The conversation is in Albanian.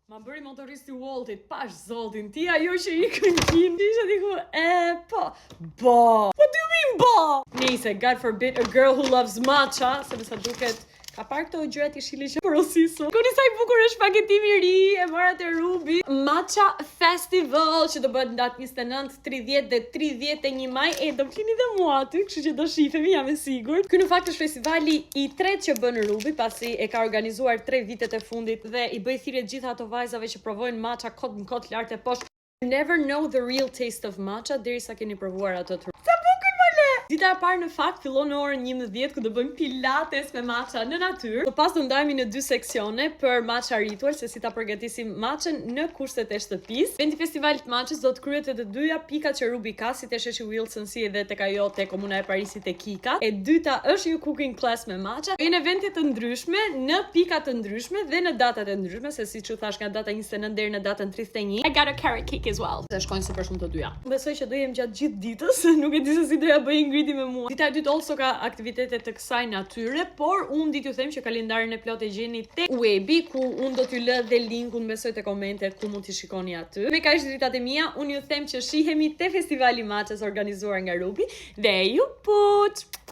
Ma bëri motoristi Waltit, pash zotin, ti ajo që i kënqin, isha diku, po, what do you mean, Nise, God forbid, a girl who loves matcha, se sa duket, ka parë këto gjërat i shili që porosiso. Koni sa i bukur është shpaghetimi i ri, e mara te Rubi. Matcha Festival, që do bëhet datë 29, 30 dhe 31 maj, e do keni dhe mua aty, kështu që do shifemi, jam e sigurt. Ky në fakt është festivali i tretë që bën Rubi, pasi e ka organizuar 3 vitet e fundit dhe i bëj thirrje gjitha ato vajzave që provojnë matcha kot në kot lart e poshtë. You never know the real taste of matcha derisa keni provuar ato të. Dita e parë në fakt fillon në orën 11 ku do bëjmë pilates me matcha në natyrë. Më pas do ndajemi në 2 seksione për matcha ritual, se si ta përgatisim matchen në kushtet e shtëpisë. Vendi festivalit matches do të kryhet të dyja pikat që Rubi ka, si te Sheshi Wilson si edhe tek ajo te Komuna e Parisit te Kika. E dyta është një cooking class me matcha. Në evente të ndryshme, në pika të ndryshme dhe në datat e ndryshme, se siç u thash nga data 29 deri në datën 31. I got a carrot cake as well. Dhe shkojnë super shumë të dyja. Besoj që do jem gjatë gjithë ditës, nuk e di se si do ja bëj me mua. Dita e dytë also ka aktivitete të kësaj natyre, por unë di t'ju them që kalendarin e plot e gjeni te webi, ku unë do t'ju lë dhe linkun besoj te komentet ku mund t'i shikoni aty. Me kaq dritat e mia, unë ju them që shihemi te festivali matches organizuar nga Rubi dhe ju put!